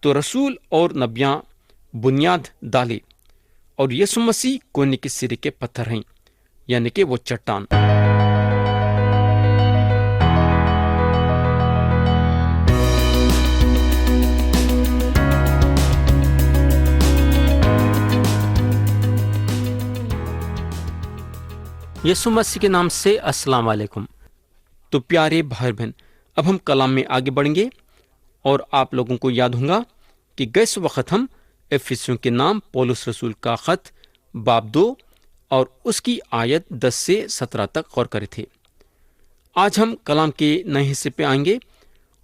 تو رسول اور نبیاں بنیاد ڈالے اور یسوع مسیح کونے کے سرے کے پتھر ہیں، یعنی کہ وہ چٹان۔ یسوع مسیح کے نام سے السلام علیکم۔ تو پیارے بھائی بہن، اب ہم کلام میں آگے بڑھیں گے اور آپ لوگوں کو یاد ہوگا کہ گئے وقت ہم افسیوں کے نام پولس رسول کا خط باب 2 اور اس کی آیت 10 سے 17 تک غور کرے تھے۔ آج ہم کلام کے نئے حصے پہ آئیں گے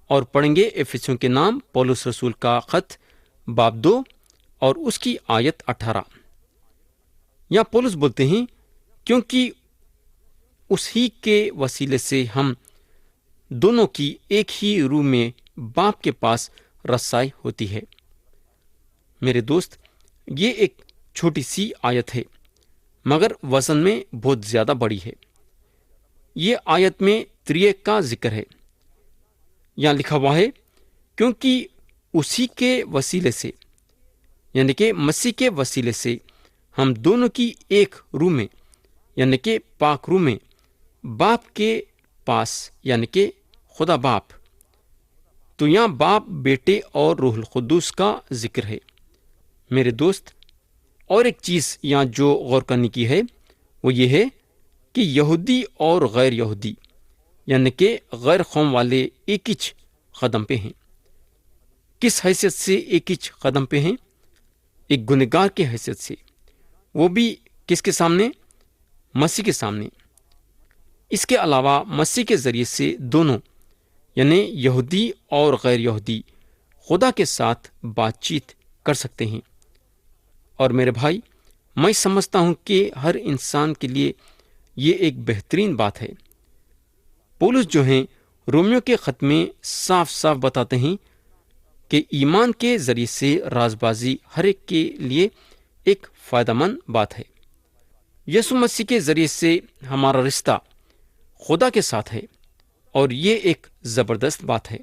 اور پڑھیں گے افسیوں کے نام پولس رسول کا خط باب 2 اور اس کی آیت 18۔ یہاں پولس بولتے ہیں، کیونکہ اسی کے وسیلے سے ہم دونوں کی ایک ہی روح میں باپ کے پاس رسائی ہوتی ہے۔ میرے دوست، یہ ایک چھوٹی سی آیت ہے مگر وزن میں بہت زیادہ بڑی ہے۔ یہ آیت میں ترییک کا ذکر ہے۔ یہاں لکھا ہوا ہے، کیونکہ اسی کے وسیلے سے، یعنی کہ مسیح کے وسیلے سے ہم دونوں کی ایک روح میں، یعنی کہ پاک روح میں باپ کے پاس، یعنی کہ خدا باپ۔ تو یہاں باپ، بیٹے اور روح القدس کا ذکر ہے۔ میرے دوست، اور ایک چیز یہاں جو غور کرنے کی ہے وہ یہ ہے کہ یہودی اور غیر یہودی، یعنی کہ غیر قوم والے ایک ہی قدم پہ ہیں۔ کس حیثیت سے ایک ہی قدم پہ ہیں؟ ایک گنہگار کی حیثیت سے، وہ بھی کس کے سامنے؟ مسیح کے سامنے۔ اس کے علاوہ مسیح کے ذریعے سے دونوں، یعنی یہودی اور غیر یہودی، خدا کے ساتھ بات چیت کر سکتے ہیں۔ اور میرے بھائی، میں سمجھتا ہوں کہ ہر انسان کے لیے یہ ایک بہترین بات ہے۔ پولس جو ہیں رومیو کے خط میں صاف صاف بتاتے ہیں کہ ایمان کے ذریعے سے راز بازی ہر ایک کے لیے ایک فائدہ مند بات ہے۔ یسوع مسیح کے ذریعے سے ہمارا رشتہ خدا کے ساتھ ہے اور یہ ایک زبردست بات ہے۔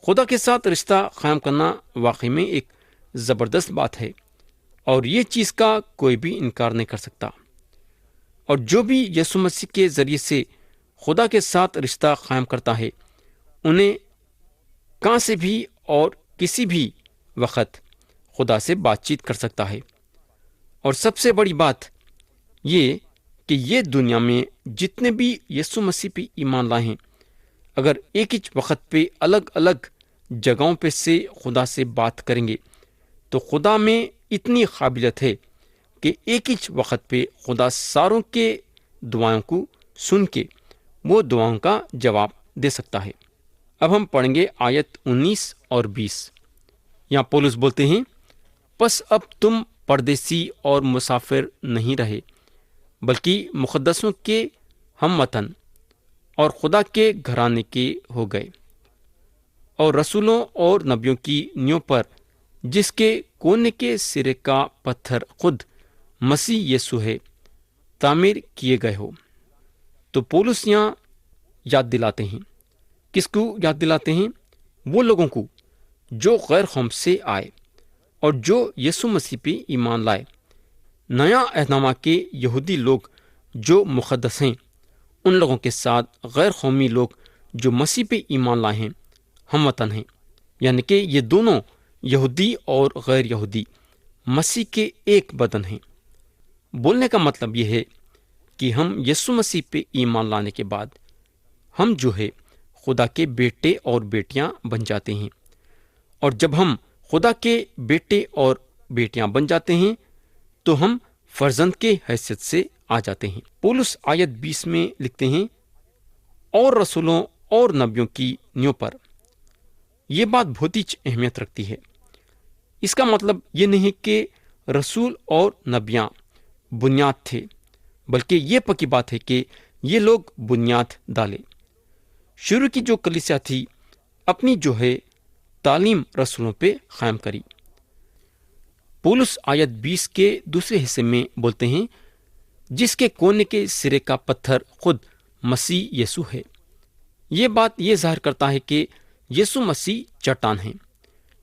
خدا کے ساتھ رشتہ قائم کرنا واقعی میں ایک زبردست بات ہے، اور یہ چیز کا کوئی بھی انکار نہیں کر سکتا۔ اور جو بھی یسوع مسیح کے ذریعے سے خدا کے ساتھ رشتہ قائم کرتا ہے، انہیں کہاں سے بھی اور کسی بھی وقت خدا سے بات چیت کر سکتا ہے۔ اور سب سے بڑی بات یہ کہ یہ دنیا میں جتنے بھی یسوع مسیح پہ ایمان لائے ہیں، اگر ایک ہی وقت پہ الگ الگ جگہوں پہ سے خدا سے بات کریں گے تو خدا میں اتنی قابلیت ہے کہ ایک ہی وقت پہ خدا ساروں کے دعاؤں کو سن کے وہ دعاؤں کا جواب دے سکتا ہے۔ اب ہم پڑھیں گے آیت 19 اور 20۔ یہاں پولس بولتے ہیں، پس اب تم پردیسی اور مسافر نہیں رہے، بلکہ مقدسوں کے ہم وطن اور خدا کے گھرانے کے ہو گئے، اور رسولوں اور نبیوں کی نیوں پر، جس کے کونے کے سرے کا پتھر خود مسیح یسوع ہے، تعمیر کیے گئے ہو۔ تو پولس یہاں یاد دلاتے ہیں، کس کو یاد دلاتے ہیں؟ وہ لوگوں کو جو غیر قوم سے آئے اور جو یسوع مسیح پہ ایمان لائے۔ نیا عہد نامہ کے یہودی لوگ جو مقدس ہیں، ان لوگوں کے ساتھ غیر قومی لوگ جو مسیح پہ ایمان لائے ہیں، ہم وطن ہیں، یعنی کہ یہ دونوں یہودی اور غیر یہودی مسیح کے ایک بدن ہیں۔ بولنے کا مطلب یہ ہے کہ ہم یسوع مسیح پہ ایمان لانے کے بعد ہم جو ہے خدا کے بیٹے اور بیٹیاں بن جاتے ہیں، اور جب ہم خدا کے بیٹے اور بیٹیاں بن جاتے ہیں تو ہم فرزند کے حیثیت سے آ جاتے ہیں۔ پولس آیت 20 میں لکھتے ہیں، اور رسولوں اور نبیوں کی نیوں پر۔ یہ بات بہت ہی اہمیت رکھتی ہے۔ اس کا مطلب یہ نہیں کہ رسول اور نبیاں بنیاد تھے، بلکہ یہ پکی بات ہے کہ یہ لوگ بنیاد ڈالے۔ شروع کی جو کلیسیا تھی اپنی جو ہے تعلیم رسولوں پہ قائم کری۔ پولس آیت 20 کے دوسرے حصے میں بولتے ہیں، جس کے کونے کے سرے کا پتھر خود مسیح یسوع ہے۔ یہ بات یہ ظاہر کرتا ہے کہ یسوع مسیح چٹان ہیں،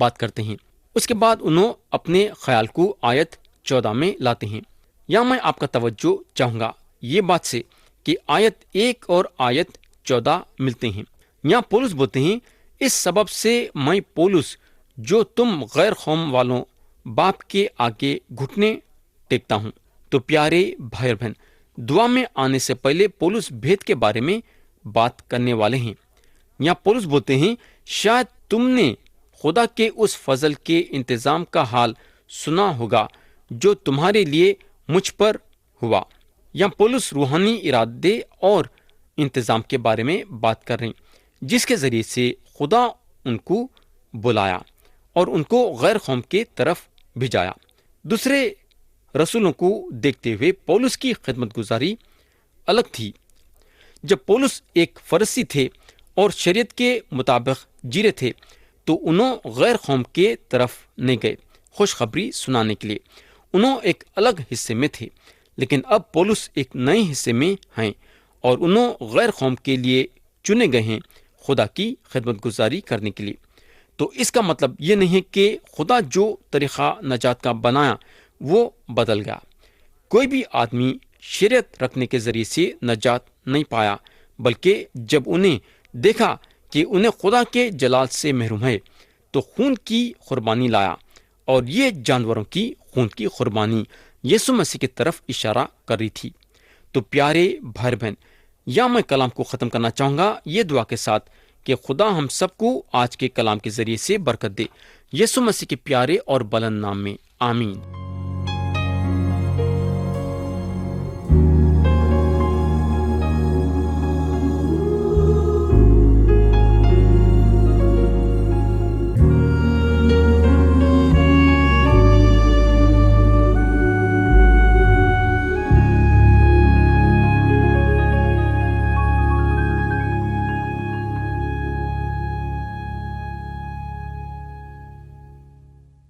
بات کرتے ہیں۔ اس کے بعد انہوں اپنے خیال کو آیت 14 میں لاتے ہیں۔ یا میں آپ کا توجہ چاہوں گا یہ بات سے کہ آیت 1 اور آیت 14 ملتے ہیں۔ یہاں پولس بولتے ہیں، اس سبب سے میں پولس جو تم غیر قوم والوں باپ کے آگے گھٹنے ٹیکتا ہوں۔ تو پیارے بھائی اور بہن، دعا میں آنے سے پہلے پولس بھید کے بارے میں بات کرنے والے ہیں۔ یہاں پولس بولتے ہیں، شاید تم نے خدا کے اس فضل کے انتظام کا حال سنا ہوگا جو تمہارے لیے مجھ پر ہوا۔ یہاں پولس روحانی ارادے اور انتظام کے بارے میں بات کر رہے ہیں، جس کے ذریعے سے خدا ان کو بلایا اور ان کو غیر قوم کے طرف بھیجایا۔ دوسرے رسولوں کو دیکھتے ہوئے پولس کی خدمت گزاری الگ تھی۔ جب پولس ایک فرسی تھے اور شریعت کے مطابق جی رہے تھے تو انہوں غیر قوم کے طرف نہیں گئے خوشخبری سنانے کے لیے، انہوں ایک الگ حصے میں تھے۔ لیکن اب پولس ایک نئے حصے میں ہیں اور انہوں غیر قوم کے لیے چنے گئے ہیں خدا کی خدمت گزاری کرنے کے لیے۔ تو اس کا مطلب یہ نہیں کہ خدا جو طریقہ نجات کا بنایا وہ بدل گیا۔ کوئی بھی آدمی شریعت رکھنے کے ذریعے سے نجات نہیں پایا، بلکہ جب انہیں دیکھا کہ انہیں خدا کے جلال سے محروم ہے تو خون کی قربانی لایا، اور یہ جانوروں کی خون کی قربانی یسوع مسیح کی طرف اشارہ کر رہی تھی۔ تو پیارے بھائی بہن، یا میں کلام کو ختم کرنا چاہوں گا یہ دعا کے ساتھ کہ خدا ہم سب کو آج کے کلام کے ذریعے سے برکت دے، یسوع مسیح کے پیارے اور بلند نام میں آمین۔